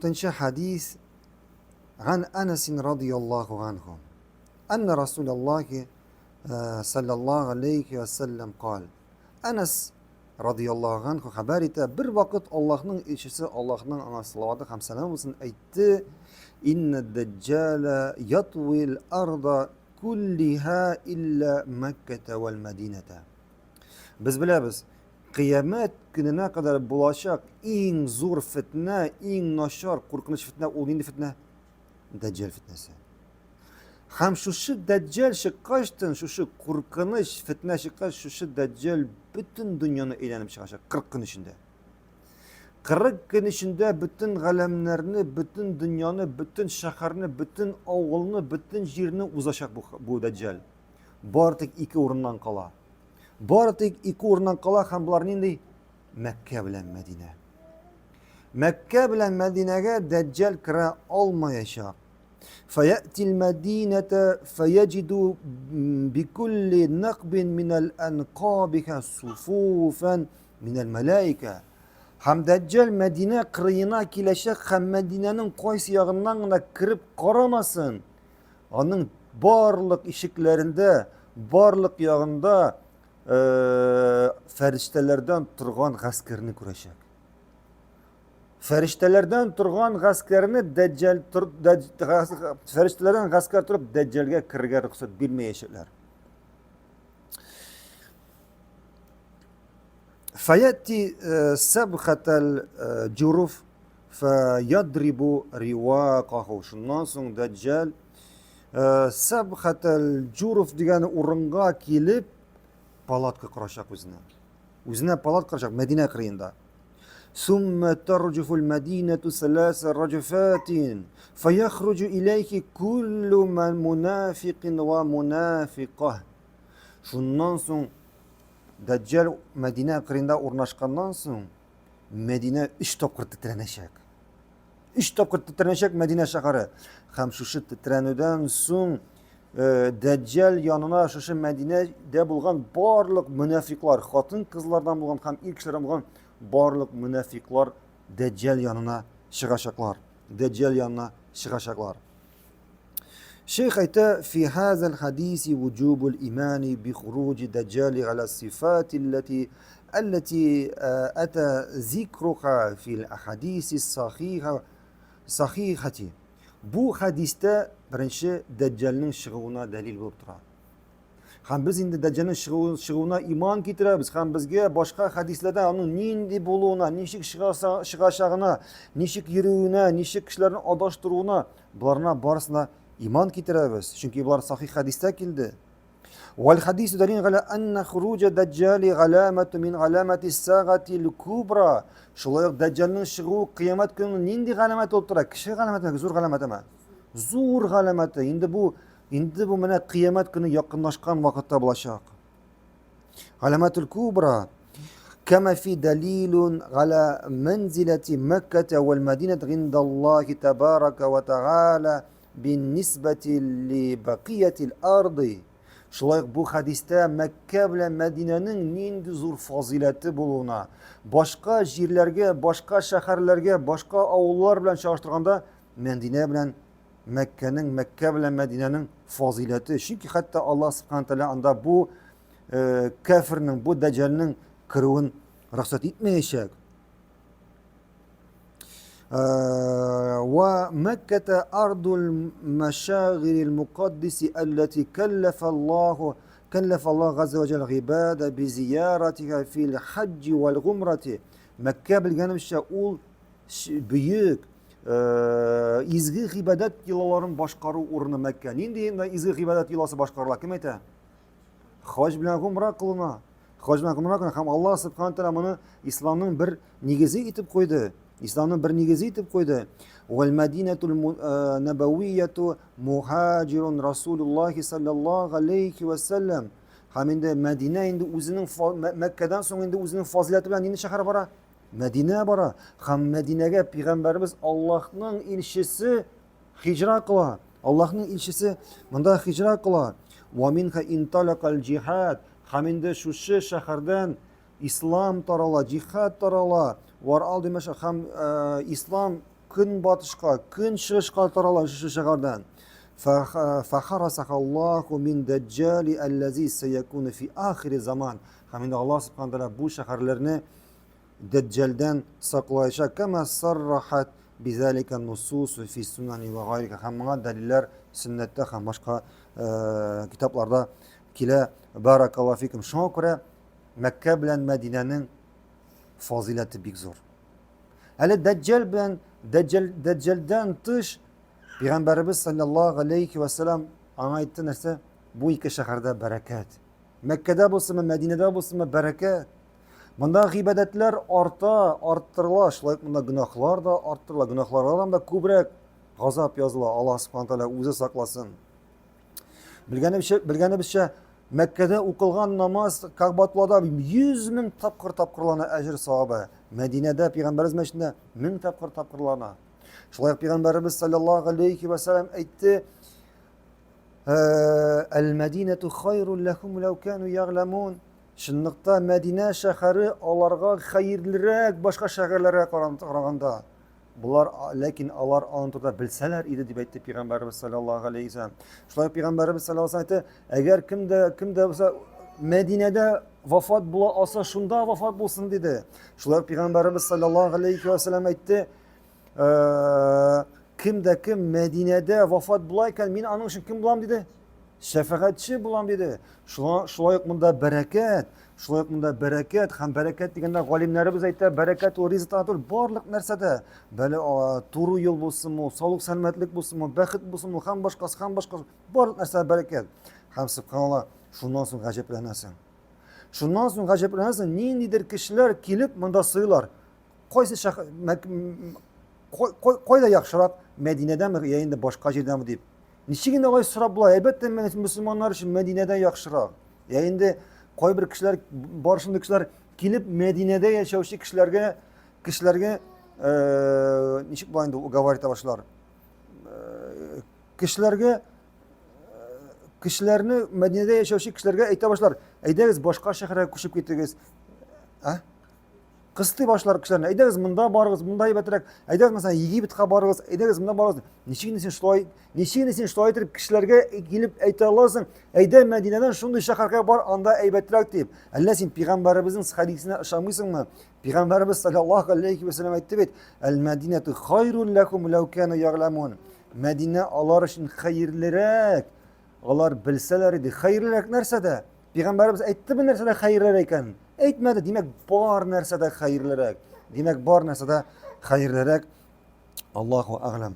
تنشى حديث عن أنس رضي الله عنه أن رسول الله صلى الله عليه وسلم قال أنس رضي الله عنه خبرته bir vaqt Allohning elchisi Allohning salavati ham salom bo'lsin aytdi inna dajjala yatwil arda kulliha illa Makkah val Madinata. Biz bilamiz qiyomat kunina qadar bo'lajak eng zo'r fitna, eng noshor qo'rqinch fitna u nima fitna? Dajjal fitnasi. Ham shu dajjal chiqqashdan shu qo'rqinch fitna chiqqach shu dajjal butun dunyoni aylanib chiqashak 40 kun ichida. 40 kun ichida butun g'alamlarni, butun dunyoni, butun shaharni, butun ovulni, butun yerni uzashak bu dajjal. Bortik ikki o'rindan qola. Bortik ikki o'rindan qola ham bular nima? Makka bilan Madina. Makka bilan Madinaga dajjal kira olmayacak. فيأتي المدينة فيجد بكل نقب من الأنقاب صفوفا من الملائكة. Ham dajjal Madina qiriyina kelashak, ham Madinaning qaysi yog'idan kirib qaramasın. Onun barliq eshiklarida, barliq yog'inda farishtalardan turgan g'askarni ko'rashak. Farishtalardan turgan g'askarni dajjal farishtalardan g'askar turib dajjalga kirishga ruxsat bermayishlar. Fayati sabqatal juruf fayadribu riwaqahu. Shundan so'ng dajjal sabqatal juruf degan o'ringa kelib palatka qurashak o'zini. O'zini palatka qurashak Madina qiriyinda. ثم ترجف المدينة 3 رجفات فيخرج إليك كل من منافق ومنافقة. Şundan so'ng Dajjal Madina qiriyinda o'rnashgandan so'ng Madina 3 topqir titranashak. 3 topqir titranashak Madina shahari. Ham shu titranuvdan so'ng Dajjal yonina shu Madinada bo'lgan barliq munofiqlar, xotin qizlardan bo'lgan ham erkaklardan bo'lgan barliq munofiqlar Dajjal yonina chiqashaklar. Dajjal yonina chiqashaklar. Şeyh ayta fi hazal hadisi vujubul imani bi khuruj Dajjal ala sifat allati ata zikruha fil ahadisi sahihati. Bu hadisda birinchi Dajjalning chiquvuna dalil bo'lib turadi. Ham biz endi Dajjalning chiquvuna iymon keltiramiz. Ham bizga boshqa hadislarda uning nindi bo'luvina, nechik chiqashag'ini, nechik yuruvini, nechik kishilarni adashtiruvini, bularni barisini iymon keltiramiz. Chunki bular sahih hadisda keldi. Wal hadisu dalil ala anna khuruj Dajjal alamatu min alamati as-sagati al-kubra. Shunday Dajjalning chiquvi qiyomat kuni nindi alamat bo'lib turadi. Kishi alamat emas, zo'r alamat emas. Zo'r alamati. Endi bu mana qiyomat kuni yaqinlashgan vaqtda bo'lacak. Alamatul kubra kama fi dalilun ala manzilati Makkah wal Madinah inda Allah tabaraka wa ta'ala bin nisbati li baqiyati al-ardi. Shulay bu hadisda Makka bilan Madinaning nindi zo'r fazilati bo'luna, boshqa yerlarga, boshqa shaharlarga, boshqa ovullar bilan solishtirganda Madina bilan Makka bilan Madinaning fazilati. Chunki hatto Alloh subhanahu va taolo unda bu kafirning, bu dajjalning kiruvin ruxsat etmayishak. ومكة أرض المشاغل المقدس التي كلف الله عز وجل عباد بزيارتها في الحج والعمرة. مكة بالجانبشة ul büyük izgi ibadat yilalarini boshqaruv o'rni Makka. Endi izgi ibadat yilasi boshqariladi. Kim aytadi? Haj bilan umra qilma. Haj bilan umra qilma. Ham Alloh subhanahu va taolo buni islomning bir negizi etib qo'ydi. İslam'ın bir negezi etip koydu. Vel Medinetul Nebaviyyetu muhacirun Resulullah sallallahu aleyhi ve sellem. Hem indi Medine indi o'zining Mekke'den sonra indi o'zining fazilati bilan indi shahar bora. Medine bora. Hem Medine'ge Peygamberimiz Allah'ın elçisi hicra qila. Allah'ın elçisi bunda hicra qila. Ve minha intalaqal cihad. Hem indi şu shahardan İslam tarala, cihad tarala. Var aldı mesela ham İslam künbatışqa, künçığışqa tarala şu şehirden. فَحَرَسَكَ اللّٰهُ مِنْ دَجَّالِ الَّذ۪ي سَيَكُونُ فِي آخِرِ zaman. Hamid Allah subhanahu teala bu şehirlerini Deccal'den saklayacak. Kema sarrahat bizalika nususu fi sunani ve gayrika. Hem buna deliller sünnette hem başka kitaplarda kile barakallahu fikum. Şuna göre Mekke bilen Medine'nin fazileti bik zor. Hele Deccal bilen Deccal'den tış Peygamberimiz sallallahu aleyhi ve sellem anaytti neyse bu iki şehirde bereket. Mekke'de bulsun Medine'de bulsun bereket. Bunda gıybetler arttırılar. Şulayık bunda günahlar da arttırılar. Günahlardan da kübrek gazap yazılar. Allah subhanahu teala uzun saklasın. Bilgene bir şey Mekke'de okulgan namaz Ka'batulah'da 100.000 tapkırlarına ecir sahabe. Medine'de Peygamberimiz meşinde 1000 tapkırlarına. Şulayık Peygamberimiz sallallahu aleyhi ve sellem etti. El medinetu hayrun lehum lev kanu ya'lemun. Şunlukta Medine şehri alarga hayırlıraq başka şehirlere qaraganda. Bunlar lakin alar anında bilseler idi deb aytdı Peygamberimiz sallallahu aleyhi ve sellem. Şulay Peygamberimiz sallallahu aleyhi ve sellem eğer kimde Medine'de vafat bula olsa şunda vafat bulsun dedi. Şulay Peygamberimiz sallallahu aleyhi ve sellem aytdı. Kim Medine'de vafat bulayken min anın için kim bulam dedi? Şefaatçi bulam dedi. Şulayık bunda bereket. Şulayık bunda bereket. Hem bereket degende galimlerimiz aytdı. Bereket o rizq atul barlık nersede. Böyle turu yol bulsun mu, sağlık selametlik bulsun mu, baxit bulsun mu, hem başkası. Barlık nersede bereket. Hem subhanallah şundan sonra gaceplenesin. Şundan sonra gaceplenesin. Nindidir kişiler kilip bunda sığılar. Koy da yaxşırak Medine'den mi yayında başka yerden mi deyip. Niçin de sorab bular? Elbette Müslümanlar için Medine'den yaxşırak. Yayında koy bir kişiler, barışında kişiler kilip Medine'de yaşayışı kişilerge niçin bulayında o gavarita başlar. Kişilerini Medine'de yaşayışı kişilerge eyte başlar. Eyderiz başka şehre kuşup gittiniz. Kısıtlı başlar kişilerine. Ederiz bunda barırız, bunda ibeterek. Ederiz mesela Yigibit'e barırız, ederiz bunda barırız. Niçin şulayı ettirip kişilerge gelip eyte alırsın. Eyde Medine'den şunu şakarkaya bar anda eybetirek deyip. Allah'ın Peygamberimizin hadisine aşamışsın mı? Peygamberimiz sallallahu aleyhi ve sellem etti bit. El medinetu hayrun lekum lev kânu ya'lemun. Medine Allah için hayırlırek. Allah bilseler idi. Hayırlırek nerse de. Peygamberimiz etti mi nerse de hayırlıreken. Etmedi demek bar nersede hayırlırek. Demek bar nersede hayırlırek. Allahu a'lem.